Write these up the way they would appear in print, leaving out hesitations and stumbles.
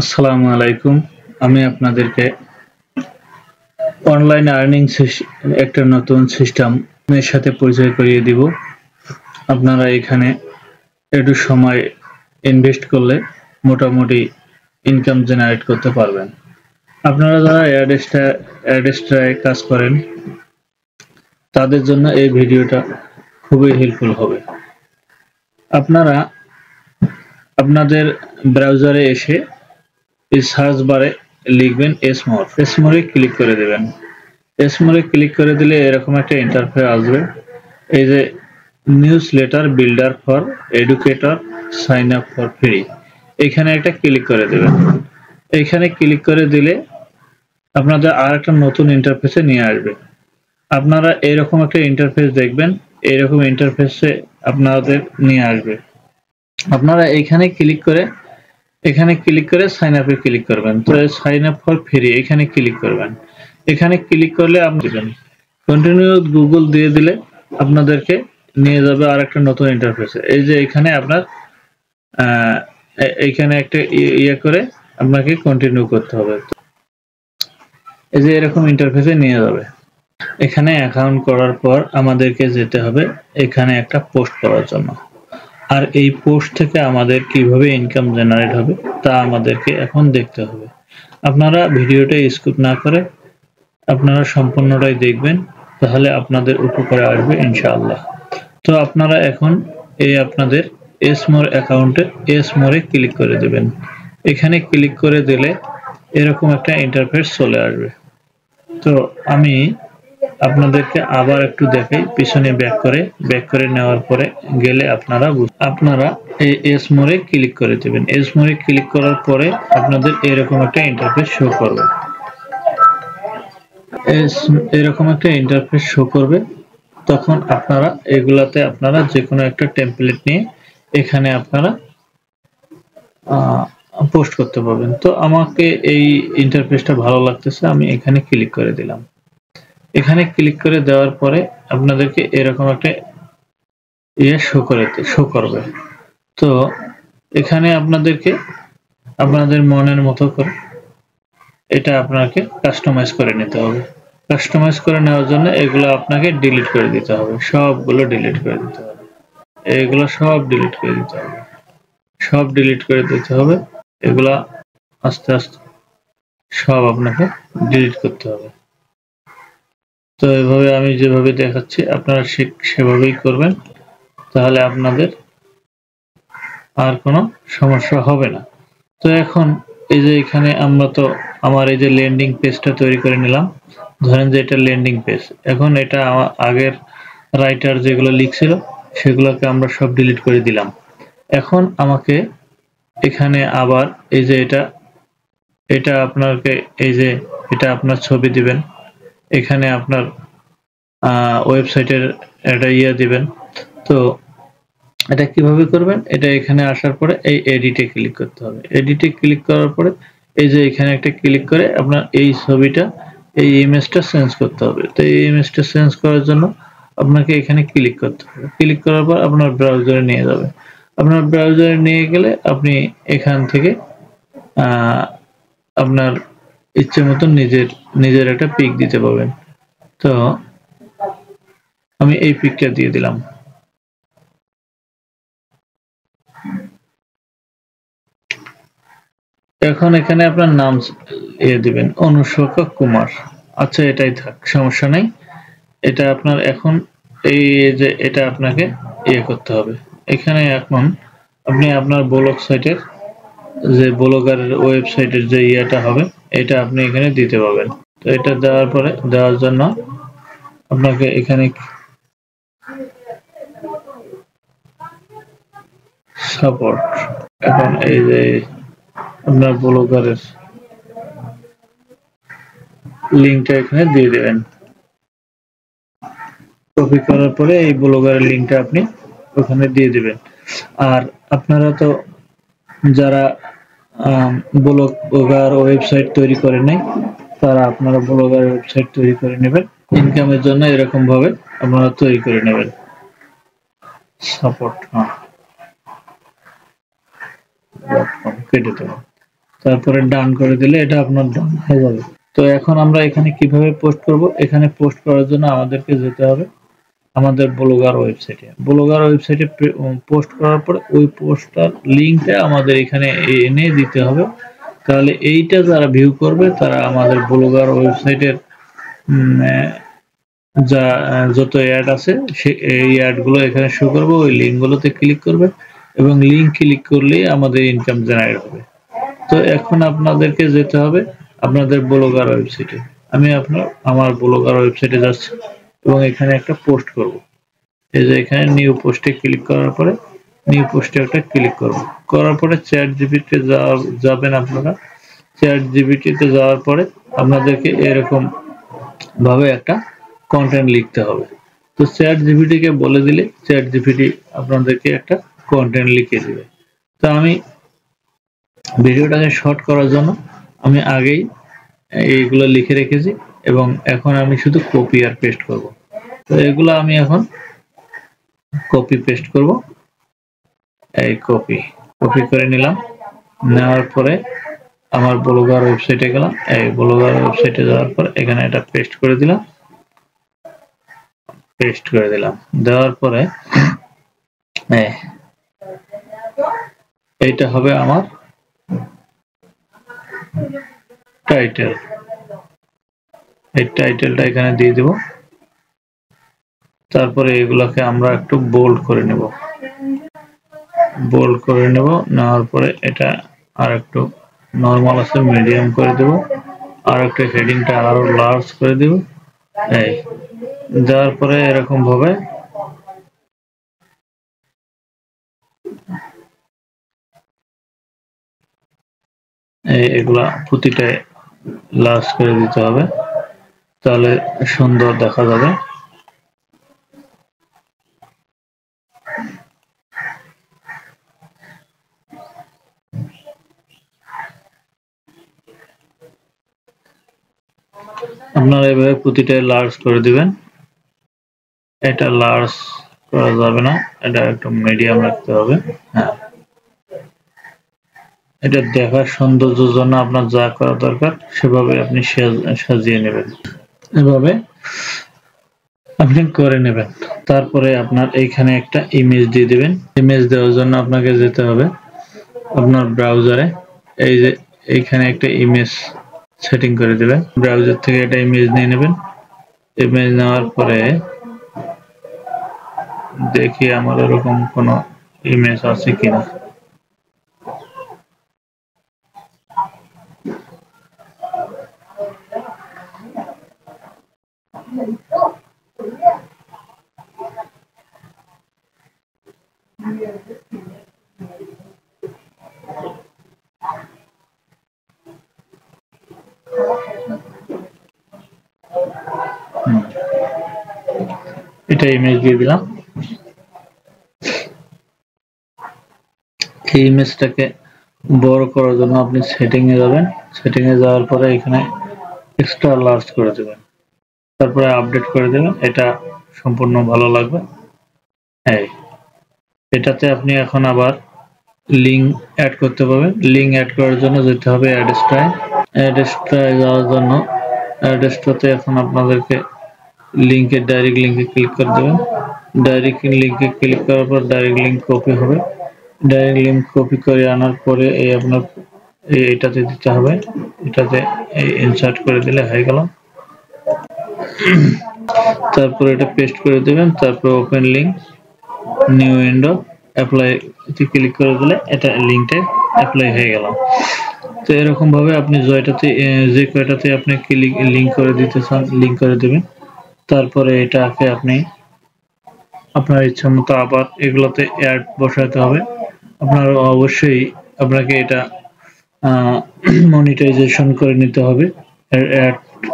আসসালামু আলাইকুম। আমি আপনাদেরকে অনলাইন আর্নিং একটা নতুন সিস্টেমের সাথে পরিচয় করিয়ে দিব। আপনারা এখানে একটু সময় ইনভেস্ট করলে মোটামুটি ইনকাম জেনারেট করতে পারবেন। আপনারা যারা অ্যাডেস্টায় কাজ করেন তাদের জন্য এই ভিডিওটা খুবই হেল্পফুল হবে। আপনারা আপনাদের ব্রাউজারে এসে এই সার্চ বারে লিখবেন এসমোরে ক্লিক করে দেবেন। এসমোরে ক্লিক করে দিলে এরকম একটা ইন্টারফেস আসবে। এই যে newsletter builder for educator sign up for free, এখানে একটা ক্লিক করে দেবেন। এখানে ক্লিক করে দিলে আপনাদের আর একটা নতুন ইন্টারফেসে নিয়ে আসবে। আপনারা এরকম একটা ইন্টারফেস দেখবেন, এরকম ইন্টারফেসে আপনাদের নিয়ে আসবে। আপনারা এখানে ক্লিক করে সাইন আপে ক্লিক করবেন। তো সাইন আপ ফর ফ্রি এখানে ক্লিক করবেন। এখানে ক্লিক করলে আপনি কন্টিনিউ গুগল দিয়ে দিলে আপনাদেরকে নিয়ে যাবে আর একটা নতুন ইন্টারফেসে। এই যে এখানে আপনার এইখানে একটা ইয়ে করে আপনাকে কন্টিনিউ করতে হবে। এই যে এরকম ইন্টারফেসে নিয়ে যাবে। এখানে অ্যাকাউন্ট করার পর আমাদেরকে যেতে হবে এখানে একটা পোস্ট করার জন্য। আর এই পোস্ট থেকে আমাদের কিভাবে ইনকাম জেনারেট হবে তা আমাদেরকে এখন দেখতে হবে। আপনারা ভিডিওটা স্কিপ না করে আপনারা সম্পূর্ণটাই দেখবেন, তাহলে আপনাদের উপকারে আসবে ইনশাআল্লাহ। তো আপনারা এখন আপনাদের এসমোর অ্যাকাউন্টে এসমোরে ক্লিক করে দেবেন। এখানে ক্লিক করে দিলে এরকম একটা ইন্টারফেস চলে আসবে। তো আমি আপনাদেরকে আবার একটু দেখাই, পিছনে ব্যাক করে নেওয়ার পরে গেলে আপনারা এই এসমোরে ক্লিক করে দেবেন। এসমোরে ক্লিক করার পরে আপনাদের এরকম একটা ইন্টারফেস শো করবে। এরকম একটা ইন্টারফেস শো করবে। তখন আপনারা এগুলাতে আপনারা যে কোনো একটা টেমপ্লেট নিয়ে এখানে আপনারা পোস্ট করতে পারবেন। তো আমাকে এই ইন্টারফেসটা ভালো লাগতেছে, আমি এখানে ক্লিক করে দিলাম। এখানে ক্লিক করে দেওয়ার পরে আপনাদেরকে এরকম একটা শো করবে। তো এখানে আপনাদেরকে আপনাদের মনের মতো করে এটা আপনাকে কাস্টমাইজ করে নিতে হবে। কাস্টমাইজ করে নেওয়ার জন্য এগুলো আপনাকে ডিলিট করে দিতে হবে, সবগুলো ডিলিট করে দিতে হবে। এগুলো সব ডিলিট করে দিতে হবে, সব ডিলিট করে দিতে হবে। এগুলা আস্তে আস্তে সব আপনাকে ডিলিট করতে হবে। তো এভাবে আমি যেভাবে দেখাচ্ছি আপনারা সেভাবেই করবেন, তাহলে আপনাদের আর কোনো সমস্যা হবে না। তো এখন এই যে এখানে আমরা তো আমার এই যে ল্যান্ডিং পেজটা তৈরি করে নিলাম। ধরেন যে এটা ল্যান্ডিং পেজ। এখন এটা আমার আগের রাইটার যেগুলো লিখছিল সেগুলোকে আমরা সব ডিলিট করে দিলাম। এখন আমাকে এখানে আবার এই যে এটা আপনাকে এই যে এটা আপনার ছবি দিবেন, এখানে আপনার ওয়েবসাইটের একটা দিবেন। তো এটা কিভাবে করবেন, এটা এখানে আসার পরে এই এডিটে ক্লিক করতে হবে। এডিটে ক্লিক করার পরে এই যে এখানে একটা ক্লিক করে আপনার এই ছবিটা এই ইমেজটা চেঞ্জ করতে হবে। তো এই ইমেজটা চেঞ্জ করার জন্য আপনাকে এখানে ক্লিক করতে হবে। ক্লিক করার পর আপনার ব্রাউজারে নিয়ে যাবে। আপনার ব্রাউজারে নিয়ে গেলে আপনি এখান থেকে আপনার ইচ্ছে মতো নিজের একটা পিক দিতে পারবেন। তো আমি এই পিকটা দিয়ে দিলাম। এখন এখানে আপনার নাম দিবেন, অনুষ্কা কুমার। আচ্ছা এটাই থাক, সমস্যা নাই। এটা আপনার এখন এই যে এটা আপনাকে করতে হবে। এখানে এখন আপনি আপনার ব্লগ সাইটের যে ব্লগারের ওয়েবসাইটের যে হবে এটা আপনি এখানে দিতে পারবেন। তো এটা দেওয়ার জন্য আপনাকে এখানে সাপোর্ট, এখন এই যে আপনার ব্লগারের লিংকটা এখানে দিয়ে দেবেন। কপি করার পরে এই ব্লগারের লিংকটা আপনি ওখানে দিয়ে দিবেন। আর আপনারা তো যারা ব্লগার ওয়েবসাইট তৈরি করে নাই, তারা আপনারা ব্লগার ওয়েবসাইট তৈরি করে নেবেন। ইনকামের জন্য এরকম ভাবে আপনারা তৈরি করে নেবেন। সাপোর্ট কেটে দেবেন। তারপরে ডান করে দিলে এটা আপনার ডান হয়ে যাবে। তো এখন আমরা এখানে কিভাবে পোস্ট করব? এখানে পোস্ট করার জন্য আমাদেরকে যেতে হবে আমাদের ব্লগার ওয়েবসাইটে। ব্লগার ওয়েবসাইটে পোস্ট করার পরে ওই পোস্টটার লিঙ্কটা আমাদের এখানে এনে দিতে হবে। তাহলে এইটা যারা ভিউ করবে তারা আমাদের ব্লগার ওয়েবসাইটের যা যত অ্যাড আছে এই অ্যাডগুলো এখানে শো করবে, ওই লিঙ্কগুলোতে ক্লিক করবে এবং লিঙ্ক ক্লিক করলেই আমাদের ইনকাম জেনারেট হবে। তো এখন আপনাদেরকে যেতে হবে আপনাদের ব্লগার ওয়েবসাইটে। আমি আমার ব্লগার ওয়েবসাইটে যাচ্ছি এবং এখানে একটা পোস্ট করব। এই যে এখানে নিউ পোস্টে ক্লিক করার পরে নিউ পোস্টে একটা ক্লিক করব। করার পরে চ্যাট জিপিটিতে যাবেন আপনারা। চ্যাট জিপিটিতে যাওয়ার পরে আপনাদেরকে এরকম ভাবে একটা কন্টেন্ট লিখতে হবে। তো চ্যাট জিপিটিকে বলে দিলে চ্যাট জিপিটি আপনাদেরকে একটা কন্টেন্ট লিখে দিবে। তো আমি ভিডিওটাকে শর্ট করার জন্য আমি আগেই এইগুলো লিখে রেখেছি এবং এখন আমি শুধু কপি আর পেস্ট করব। তো এগুলো আমি এখন কপি পেস্ট করব। এই কপি করে নিলাম। নেওয়ার পরে আমার ব্লগার ওয়েবসাইটে গেলাম। এই ব্লগার ওয়েবসাইটে যাওয়ার পর এখানে এটা পেস্ট করে দিলাম। দেওয়ার পরে এইটা হবে আমার টাইটেল। এই টাইটেলটা এখানে দিয়ে দেব। তারপরে এগুলোকে আমরা একটু বোল্ড করে নেব। নেওয়ার পরে এটা আর একটু নরমাল আছে মিডিয়াম করে দেব। আর একটু হেডিংটা আরো লার্জ করে দেব। এই দেওয়ার পরে এরকম ভাবে এগুলা প্রতিটা লার্জ করে দিতে হবে, তাহলে সুন্দর দেখা যাবে। আপনারা এভাবে প্রতিটা লার্জ করে দিবেন। এটা লার্জ করা যাবে না, এটা একটু মিডিয়াম রাখতে হবে। হ্যাঁ, এটা দেখার সৌন্দর্যের জন্য আপনার যা করা দরকার সেভাবে আপনি সাজিয়ে নেবেন। এভাবে আপনি করে নেবেন। তারপরে আপনার এইখানে একটা ইমেজ দিয়ে দিবেন। ইমেজ দেওয়ার জন্য আপনাকে যেতে হবে আপনার ব্রাউজারে। এই যে এইখানে একটা ইমেজ সেটিং করে দিবেন। ব্রাউজার থেকে একটা ইমেজ নিয়ে নেবেন। ইমেজ নেওয়ার পরে দেখি আমার এরকম কোনো ইমেজ আছে কিনা। এটা ইমেজ দিয়ে দিলাম। এই ইমেজটাকে বড় করার জন্য আপনি সেটিং এ যাবেন। সেটিং এ যাওয়ার পরে এখানে এক্সট্রা লার্জ করে দেবেন। তারপরে আপডেট করে দেবেন। এটা সম্পূর্ণ ভালো লাগবে। এই এটাতে আপনি এখন আবার লিঙ্ক অ্যাড করতে পারবেন। লিঙ্ক অ্যাড করার জন্য যেতে হবে অ্যাডস্টায়। অ্যাডস্টায় যাওয়ার জন্য অ্যাডস্টাতে এখন আপনাদেরকে ডাইরেক্ট লিঙ্কে ক্লিক করে দেবেন। ডাইরেক্ট লিঙ্কে ক্লিক করার পর ডাইরেক্ট লিঙ্ক কপি হবে। ডাইরেক্ট লিঙ্ক কপি করে আনার পরে এই আপনার এটাতে দিতে হবে। এটাতে ইনসার্ট করে দিলে হয়ে গেল। তারপর এটা পেস্ট করে দেবেন। তারপর open link, new window, apply তে ক্লিক করে দিলে এটা লিঙ্কটা অ্যাপ্লাই হয়ে গেল। তো এরকম ভাবে আপনি যে কয়টাতে আপনি লিঙ্ক করে দিতে চান লিঙ্ক করে দেবেন। তারপরে এটাকে আপনি আপনার ইচ্ছা মতো আবার এগুলোতে অ্যাড বসাতে হবে। আপনার অবশ্যই আপনাকে এটা মনিটাইজেশন করে নিতে হবে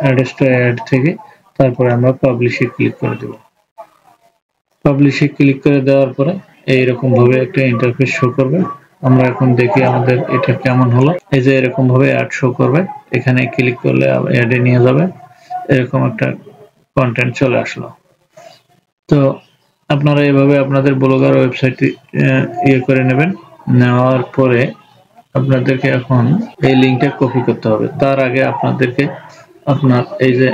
অ্যাড থেকে। তারপরে আমরা পাবলিশে ক্লিক করে দেব। পাবলিশে ক্লিক করে দেওয়ার পরে এইরকম ভাবে একটা ইন্টারফেস শো করবে। আমরা এখন দেখি আমাদের এটা কেমন হলো। এই যে এরকম ভাবে অ্যাড শো করবে। এখানে ক্লিক করলে অ্যাডে নিয়ে যাবে। এরকম একটা কন্টেন্ট চলে আসলো। তো আপনারা এভাবে আপনাদের ব্লগার ওয়েবসাইটটি করে নেবেন। নেওয়ার পরে আপনাদেরকে এখন এই লিঙ্কটা কপি করতে হবে। তার আগে আপনাদেরকে আপনার এই যে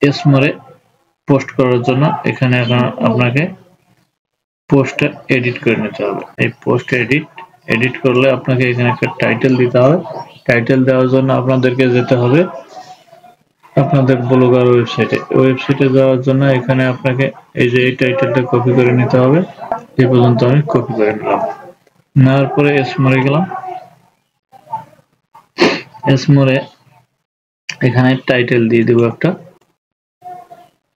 এসমরে পোস্ট করার জন্য এখানে এখন আপনাকে পোস্টটা এডিট করে নিতে হবে। এই পোস্ট এডিট করলে আপনাকে এখানে একটা টাইটেল দিতে হবে। টাইটেল দেওয়ার জন্য আপনাদেরকে যেতে হবে আপনাদের ব্লগার ওয়েবসাইটে যাওয়ার জন্য এখানে আপনাকে এই যে এই টাইটেলটা কপি করে নিতে হবে। এই পর্যন্ত আমি কপি করে নিলাম। নেওয়ার পরে এসমরে গেলাম। এসমরে এখানে টাইটেল দিয়ে দেব একটা,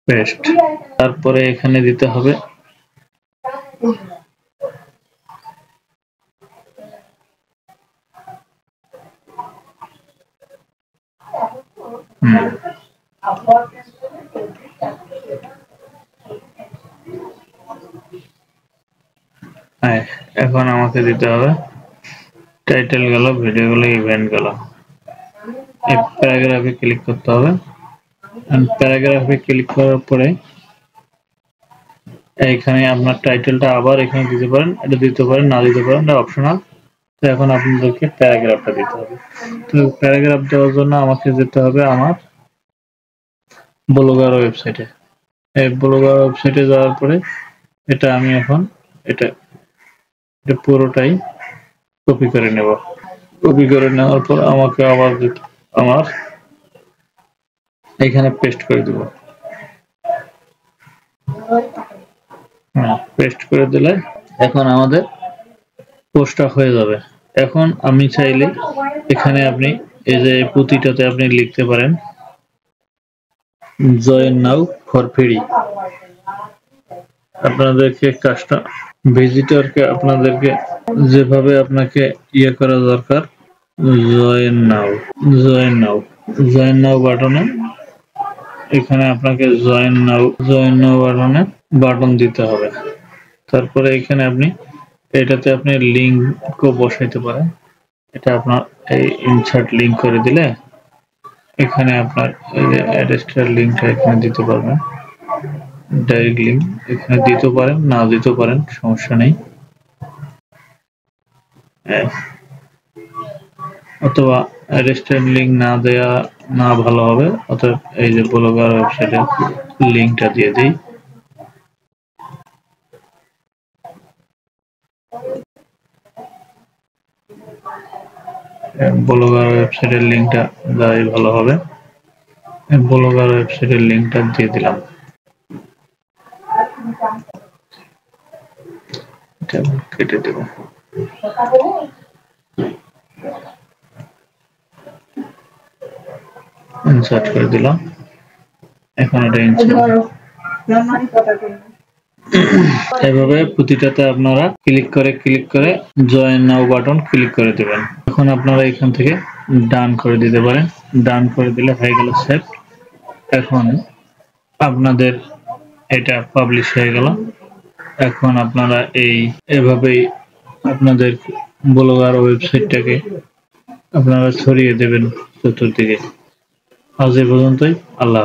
পেস্ট। তারপরে এখানে দিতে হবে এখন আমাকে দিতে হবে টাইটেল গেল, ভিডিও গেল, ইভেন্ট গেল। এই প্যারাগ্রাফে ক্লিক করতে হবে। প্যারাগ্রাফে ক্লিক করার পরে এইখানে আপনার টাইটেলটা আবার এখানে দিতে পারেন, এটা দিতে পারেন, না দিতে পারেন, এটা অপশনাল। তো এখন আপনাদেরকে প্যারাগ্রাফটা দিতে হবে। তো প্যারাগ্রাফ দেওয়ার জন্য আমাকে যেতে হবে আমার ব্লগার ওয়েবসাইটে। এই ব্লগার ওয়েবসাইটে যাওয়ার পরে এটা আমি এখন এটা পুরোটাই কপি করে নেব। কপি করে নেওয়ার পর আমাকে আবার আমার এখানে পেস্ট করে দেব। পেস্ট করে দিলে এখন আমাদের পোস্টটা হয়ে যাবে। এখন আমি চাইলে এখানে আপনি এই যে প্রতিটাতে আপনি লিখতে পারেন জয়েন নাও ফর ফ্রি। আপনাদেরকে কাজটা ভিজিটরকে আপনাদেরকে যেভাবে আপনাকে ইয়ে করা দরকার, জয়েন নাও বাটনে এখানে আপনাকে জয়েন নাও বাটন দিতে হবে। তারপরে এখানে আপনি এটাতে আপনি লিঙ্কও বসাইতে পারেন। এটা আপনার এই ইনসার্ট লিঙ্ক করে দিলে এখানে আপনার এই যে অ্যাড্রেসটার লিঙ্কটা এখানে দিতে পারবেন। ডাইরেক্ট লিঙ্ক এখানে দিতে পারেন, না দিতে পারেন, সমস্যা নেই। অথবা অ্যাড্রেসটার লিঙ্ক না দেয়া না ভালো হবে, অতএব এই যে ব্লগার ওয়েবসাইটের লিঙ্কটা দিয়ে দিই। ব্লগার ওয়েবসাইটের লিঙ্কটা দেওয়াই ভালো হবে। ব্লগার ওয়েবসাইটের লিঙ্কটা দিয়ে দিলাম। এটা কেটে দেব। ইনসার্ট করে দিলাম। এখন এটা ইনসার্ট এভাবে প্রতিটাতে আপনারা ক্লিক করে জয়েন নাও বাটন ক্লিক করে দেবেন। এখন আপনারা এখান থেকে ডান করে দিতে পারেন। ডান করে দিলে হয়ে গেল সেভ। এখন আপনাদের এটা পাবলিশ হয়ে গেল। এখন আপনারা এভাবেই আপনাদের ব্লগার ওয়েবসাইটটাকে আপনারা ছড়িয়ে দেবেন চতুর্দিকে। আজ এই পর্যন্তই। আল্লাহ।